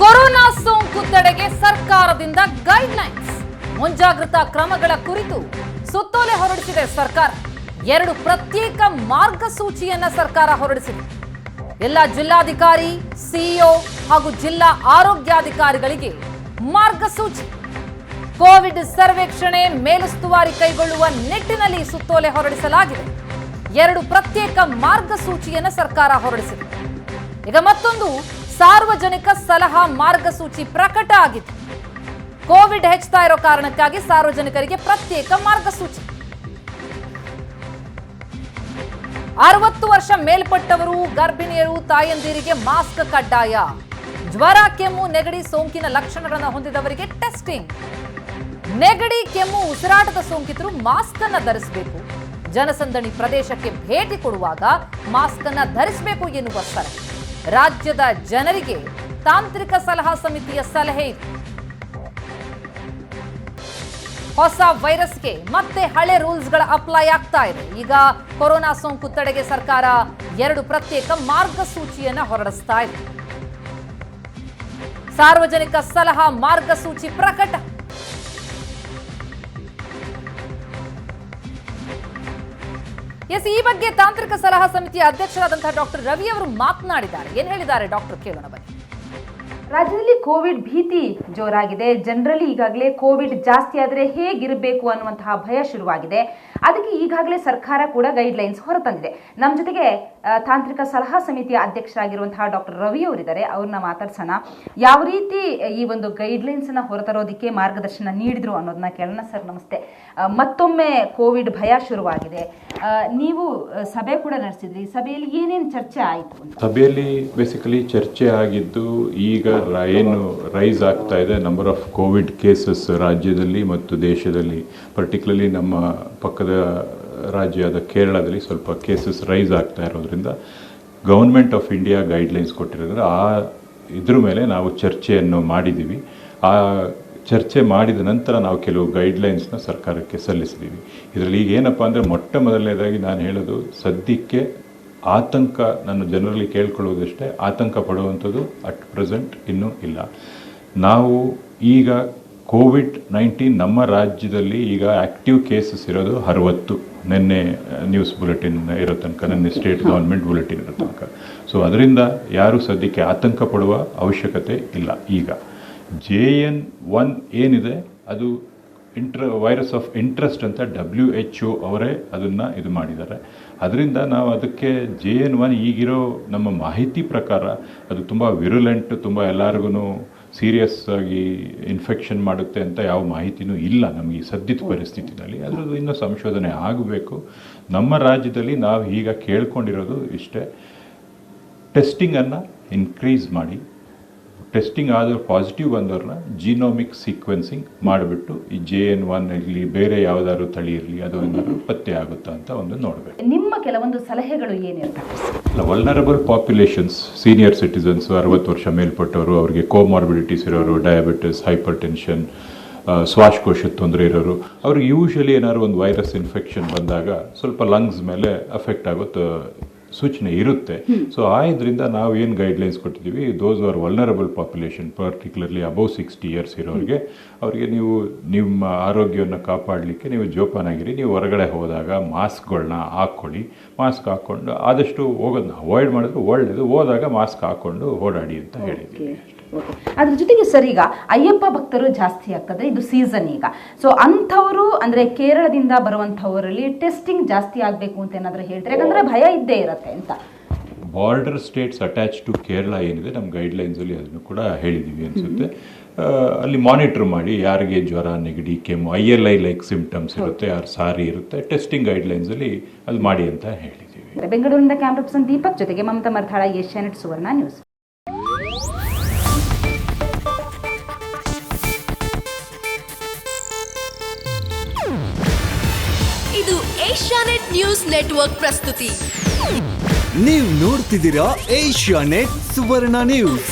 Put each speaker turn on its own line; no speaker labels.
Corona ಸೋಂಕು ತಡೆಗೆ ಸರ್ಕಾರದಿಂದ ಗೈಡ್ಲೈನ್ಸ್, ಮುಂಜಾಗ್ರತಾ ಕ್ರಮಗಳ ಕುರಿತು ಸುತ್ತೋಲೆ ಹೊರಡಿಸಿದೆ ಸರ್ಕಾರ. 2 ಪ್ರತ್ಯೇಕ ಮಾರ್ಗಸೂಚಿಯನ್ನ ಸರ್ಕಾರ ಹೊರಡಿಸಿದೆ. ಎಲ್ಲ ಜಿಲ್ಲಾಧಿಕಾರಿ, ಸಿಇಒ ಹಾಗೂ ಜಿಲ್ಲಾ ಆರೋಗ್ಯಾಧಿಕಾರಿಗಳಿಗೆ ಮಾರ್ಗಸೂಚಿ. ಕೋವಿಡ್ ಸರ್ವೇಕ್ಷಣೆ ಮೇಲುಸ್ತುವಾರಿ ಕೈಗೊಳ್ಳುವ ನಿಟ್ಟಿನಲ್ಲಿ ಸುತ್ತೋಲೆ ಹೊರಡಿಸಲಾಗಿದೆ. 2 ಪ್ರತ್ಯೇಕ ಮಾರ್ಗಸೂಚಿಯನ್ನು ಸರ್ಕಾರ ಹೊರಡಿಸಿದೆ. ಈಗ ಮತ್ತೊಂದು ಸಾರ್ವಜನಿಕ ಸಲಹಾ ಮಾರ್ಗಸೂಚಿ ಪ್ರಕಟ ಆಗಿದೆ. ಕೋವಿಡ್ ಹೆಚ್ಚುತ್ತಾ ಇರೋ ಕಾರಣಕ್ಕಾಗಿ ಸಾರ್ವಜನಿಕರಿಗೆ ಪ್ರತ್ಯೇಕ ಮಾರ್ಗಸೂಚಿ. 60 ವರ್ಷ ಮೇಲ್ಪಟ್ಟವರು, ಗರ್ಭಿಣಿಯರು, ತಾಯಂದಿರಿಗೆ ಮಾಸ್ಕ್ ಕಡ್ಡಾಯ. ಜ್ವರ, ಕೆಮ್ಮು, ನೆಗಡಿ ಸೋಂಕಿನ ಲಕ್ಷಣಗಳನ್ನು ಹೊಂದಿದವರಿಗೆ ಟೆಸ್ಟಿಂಗ್. ನೆಗಡಿ, ಕೆಮ್ಮು, ಉಸಿರಾಟದ ಸೋಂಕಿತರು ಮಾಸ್ಕ್ ಅನ್ನು ಧರಿಸಬೇಕು. ಜನಸಂದಣಿ ಪ್ರದೇಶಕ್ಕೆ ಭೇಟಿ ಕೊಡುವಾಗ ಮಾಸ್ಕ್ ಅನ್ನು ಧರಿಸಬೇಕು ಎನ್ನುವ ಸಲಹೆ. ರಾಜ್ಯದ ಜನರಿಗೆ ತಾಂತ್ರಿಕ ಸಲಹಾ ಸಮಿತಿಯ ಸಲಹೆ ಇದೆ. ಹೊಸ ವೈರಸ್ಗೆ ಮತ್ತೆ ಹಳೆ ರೂಲ್ಸ್ಗಳ ಅಪ್ಲೈ ಆಗ್ತಾ ಇದೆ. ಈಗ ಕೊರೋನಾ ಸೋಂಕು ತಡೆಗೆ ಸರ್ಕಾರ 2 ಪ್ರತ್ಯೇಕ ಮಾರ್ಗಸೂಚಿಯನ್ನ ಹೊರಡಿಸ್ತಾ ಇದೆ. ಸಾರ್ವಜನಿಕ ಸಲಹಾ ಮಾರ್ಗಸೂಚಿ ಪ್ರಕಟ. ಈ ಬಗ್ಗೆ ತಾಂತ್ರಿಕ ಸಲಹಾ ಸಮಿತಿಯ ಅಧ್ಯಕ್ಷರಾದಂತಹ ಡಾಕ್ಟರ್ ರವಿ ಅವರು ಮಾತನಾಡಿದ್ದಾರೆ. ಏನ್ ಹೇಳಿದ್ದಾರೆ ಡಾಕ್ಟರ್, ಕೇಳೋಣ ಬನ್ನಿ.
ರಾಜ್ಯದಲ್ಲಿ ಕೋವಿಡ್ ಭೀತಿ ಜೋರಾಗಿದೆ. ಜನರಲ್ಲಿ ಈಗಾಗಲೇ ಕೋವಿಡ್ ಜಾಸ್ತಿ ಆದರೆ ಹೇಗಿರಬೇಕು ಅನ್ನುವಂತಹ ಭಯ ಶುರುವಾಗಿದೆ. ಅದಕ್ಕೆ ಈಗಾಗಲೇ ಸರ್ಕಾರ ಕೂಡ ಗೈಡ್ಲೈನ್ಸ್ ಹೊರತಂದಿದೆ. ನಮ್ಮ ಜೊತೆಗೆ ತಾಂತ್ರಿಕ ಸಲಹಾ ಸಮಿತಿಯ ಅಧ್ಯಕ್ಷರಾಗಿರುವಂತಹ ಡಾಕ್ಟರ್ ರವಿ ಅವರಿದ್ದಾರೆ. ಅವ್ರನ್ನ ಮಾತಾಡ್ಸೋಣ. ಯಾವ ರೀತಿ ಈ ಒಂದು ಗೈಡ್ಲೈನ್ಸ್ ಅನ್ನ ಹೊರತರೋದಕ್ಕೆ ಮಾರ್ಗದರ್ಶನ ನೀಡಿದ್ರು ಅನ್ನೋದನ್ನ ಕೇಳೋಣ. ಸರ್ ನಮಸ್ತೆ. ಮತ್ತೊಮ್ಮೆ ಕೋವಿಡ್ ಭಯ ಶುರುವಾಗಿದೆ. ನೀವು ಸಭೆ ಕೂಡ ನಡೆಸಿದ್ರಿ. ಸಭೆಯಲ್ಲಿ ಏನೇನು ಚರ್ಚೆ ಆಯಿತು?
ಸಭೆಯಲ್ಲಿ ಬೇಸಿಕಲಿ ಚರ್ಚೆ ಆಗಿದ್ದು, ಈಗ ಏನು ರೈಸ್ ಆಗ್ತಾ ಇದೆ ನಂಬರ್ ಆಫ್ ಕೋವಿಡ್ ಕೇಸಸ್ ರಾಜ್ಯದಲ್ಲಿ ಮತ್ತು ದೇಶದಲ್ಲಿ, ಪರ್ಟಿಕ್ಯುಲರ್ಲಿ ನಮ್ಮ ಪಕ್ಕದ ರಾಜ್ಯದ ಕೇರಳದಲ್ಲಿ ಸ್ವಲ್ಪ ಕೇಸಸ್ ರೈಸ್ ಆಗ್ತಾ ಇರೋದ್ರಿಂದ ಗೌರ್ಮೆಂಟ್ ಆಫ್ ಇಂಡಿಯಾ ಗೈಡ್ಲೈನ್ಸ್ ಕೊಟ್ಟಿರೋದ್ರೆ ಇದ್ರ ಮೇಲೆ ನಾವು ಚರ್ಚೆಯನ್ನು ಮಾಡಿದ್ದೀವಿ. ಆ ಚರ್ಚೆ ಮಾಡಿದ ನಂತರ ನಾವು ಕೆಲವು ಗೈಡ್ಲೈನ್ಸ್ನ ಸರ್ಕಾರಕ್ಕೆ ಸಲ್ಲಿಸಿದ್ದೀವಿ. ಇದರಲ್ಲಿ ಈಗ ಏನಪ್ಪ ಅಂದರೆ, ಮೊದಲನೇದಾಗಿ ನಾನು ಹೇಳೋದು, ಸದ್ಯಕ್ಕೆ ಆತಂಕ, ನಾನು ಜನರಲ್ಲಿ ಕೇಳ್ಕೊಳ್ಳೋದಷ್ಟೇ, ಆತಂಕ ಪಡುವಂಥದ್ದು ಅಟ್ ಪ್ರೆಸೆಂಟ್ ಇನ್ನೂ ಇಲ್ಲ. ನಾವು ಈಗ ಕೋವಿಡ್-19 ನಮ್ಮ ರಾಜ್ಯದಲ್ಲಿ ಈಗ ಆ್ಯಕ್ಟಿವ್ ಕೇಸಸ್ ಇರೋದು 60. ನಿನ್ನೆ ನ್ಯೂಸ್ ಬುಲೆಟಿನ್ ಇರೋ ತನಕ, ನಿನ್ನೆ ಸ್ಟೇಟ್ ಗೌರ್ಮೆಂಟ್ ಬುಲೆಟಿನ್ ಇರೋ ತನಕ. ಸೊ ಅದರಿಂದ ಯಾರೂ ಸದ್ಯಕ್ಕೆ ಆತಂಕ ಪಡುವ ಅವಶ್ಯಕತೆ ಇಲ್ಲ. ಈಗ JN1 ಏನಿದೆ ಅದು ವೈರಸ್ ಆಫ್ ಇಂಟ್ರೆಸ್ಟ್ ಅಂತ WHO ಅವರೇ ಅದನ್ನು ಇದು ಮಾಡಿದ್ದಾರೆ. ಅದರಿಂದ ನಾವು ಅದಕ್ಕೆ JN1 ಈಗಿರೋ ನಮ್ಮ ಮಾಹಿತಿ ಪ್ರಕಾರ ಅದು ತುಂಬ ವಿರುಲೆಂಟ್, ತುಂಬ ಎಲ್ಲರಿಗೂ ಸೀರಿಯಸ್ ಆಗಿ ಇನ್ಫೆಕ್ಷನ್ ಮಾಡುತ್ತೆ ಅಂತ ಯಾವ ಮಾಹಿತಿನೂ ಇಲ್ಲ ನಮಗೆ ಈ ಸದ್ಯದ ಪರಿಸ್ಥಿತಿನಲ್ಲಿ. ಅದರದ್ದು ಇನ್ನೂ ಸಂಶೋಧನೆ ಆಗಬೇಕು. ನಮ್ಮ ರಾಜ್ಯದಲ್ಲಿ ನಾವು ಈಗ ಕೇಳ್ಕೊಂಡಿರೋದು ಇಷ್ಟೇ, ಟೆಸ್ಟಿಂಗನ್ನು ಇನ್ಕ್ರೀಸ್ ಮಾಡಿ, ಟೆಸ್ಟಿಂಗ್ ಆದವ್ರು ಪಾಸಿಟಿವ್ ಬಂದವ್ರನ್ನ ಜೀನೋಮಿಕ್ ಸೀಕ್ವೆನ್ಸಿಂಗ್ ಮಾಡಿಬಿಟ್ಟು ಈ JN1 ಇರಲಿ, ಬೇರೆ ಯಾವುದಾದ್ರು ತಳಿ ಇರಲಿ, ಅದು ಏನಾದ್ರು ಪತ್ತೆ ಆಗುತ್ತಾ ಅಂತ ಒಂದು ನೋಡಬೇಕು.
ನಿಮ್ಮ ಕೆಲವೊಂದು ಸಲಹೆಗಳು ಏನಿರ್ತವೆ?
ವಲ್ನರಬಲ್ ಪಾಪ್ಯುಲೇಷನ್ಸ್, ಸೀನಿಯರ್ ಸಿಟಿಸನ್ಸ್, 60 ವರ್ಷ ಮೇಲ್ಪಟ್ಟವರು, ಅವರಿಗೆ ಕೋಮಾರ್ಬಿಡಿಟೀಸ್ ಇರೋರು, ಡಯಾಬಿಟಿಸ್, ಹೈಪರ್ ಟೆನ್ಷನ್, ಶ್ವಾಸಕೋಶದ ತೊಂದರೆ ಇರೋರು, ಅವ್ರಿಗೆ ಯೂಶಲಿ ಏನಾದ್ರು ಒಂದು ವೈರಸ್ ಇನ್ಫೆಕ್ಷನ್ ಬಂದಾಗ ಸ್ವಲ್ಪ ಲಂಗ್ಸ್ ಮೇಲೆ ಅಫೆಕ್ಟ್ ಆಗುತ್ತೆ ಸೂಚನೆ ಇರುತ್ತೆ. ಸೊ ಇದರಿಂದ ನಾವು ಏನು ಗೈಡ್ಲೈನ್ಸ್ ಕೊಟ್ಟಿದ್ದೀವಿ, those are vulnerable population, particularly above 60 years ಇರೋರಿಗೆ, ಅವರಿಗೆ ನೀವು ನಿಮ್ಮ ಆರೋಗ್ಯವನ್ನು ಕಾಪಾಡಲಿಕ್ಕೆ ನೀವು ಜೋಪಾನಾಗಿರಿ. ನೀವು ಹೊರಗಡೆ ಹೋದಾಗ ಮಾಸ್ಕ್ಗಳನ್ನ ಹಾಕ್ಕೊಳ್ಳಿ. ಮಾಸ್ಕ್ ಹಾಕ್ಕೊಂಡು ಆದಷ್ಟು ಹೋಗೋದನ್ನ ಅವಾಯ್ಡ್ ಮಾಡಿದ್ರೆ ಒಳ್ಳೆಯದು. ಹೋದಾಗ ಮಾಸ್ಕ್ ಹಾಕ್ಕೊಂಡು ಓಡಾಡಿ ಅಂತ ಹೇಳಿದ್ದೀವಿ.
ಅದ್ರ ಜೊತೆಗೆ ಸರ್, ಈಗ ಅಯ್ಯಪ್ಪ ಭಕ್ತರು ಜಾಸ್ತಿ ಆಗ್ತದೆ, ಇದು ಸೀಸನ್ ಈಗ. ಸೊ ಅಂಥವರು ಅಂದ್ರೆ ಕೇರಳದಿಂದ ಬರುವಂಥವರಲ್ಲಿ ಟೆಸ್ಟಿಂಗ್ ಜಾಸ್ತಿ ಆಗಬೇಕು ಅಂತ ಏನಾದರೂ ಹೇಳ್ತಾರೆ? ಯಾಕಂದ್ರೆ ಭಯ ಇದ್ದೇ ಇರುತ್ತೆ ಅಂತ.
Border states attach to Kerala ಏನಿದೆ, ನಮ್ಮ ಗೈಡ್ಲೈನ್ಸಲ್ಲಿ ಅದನ್ನು ಕೂಡ ಹೇಳಿದ್ದೀವಿ ಅನಿಸುತ್ತೆ. ಅಲ್ಲಿ ಮಾನಿಟರ್ ಮಾಡಿ, ಯಾರಿಗೆ ಜ್ವರ, ನೆಗಡಿ, ಕೆಮ್ಮು, ILI ಲೈಕ್ ಸಿಂಪ್ಟಮ್ಸ್ ಇರುತ್ತೆ, ಯಾರು ಸಾರಿ ಇರುತ್ತೆ, ಟೆಸ್ಟಿಂಗ್ ಗೈಡ್ಲೈನ್ಸಲ್ಲಿ ಅದು ಮಾಡಿ ಅಂತ ಹೇಳಿದ್ದೀವಿ.
ಬೆಂಗಳೂರಿನಿಂದ ಕ್ಯಾಮ್ರಾ ಪರ್ಸನ್ ದೀಪಕ್ ಜೊತೆಗೆ ಮಮತಾ ಮರ್ಧಾಳ, ಏಷ್ಯಾನೆಟ್ ಸುವರ್ಣ ನ್ಯೂಸ್.
ಇದು ಏಷ್ಯಾನೆಟ್ ನ್ಯೂಸ್ ನೆಟ್ವರ್ಕ್ ಪ್ರಸ್ತುತಿ.
ನೀವು ನೋಡ್ತಿದ್ದೀರಾ ಏಷ್ಯಾನೆಟ್ ಸುವರ್ಣ ನ್ಯೂಸ್.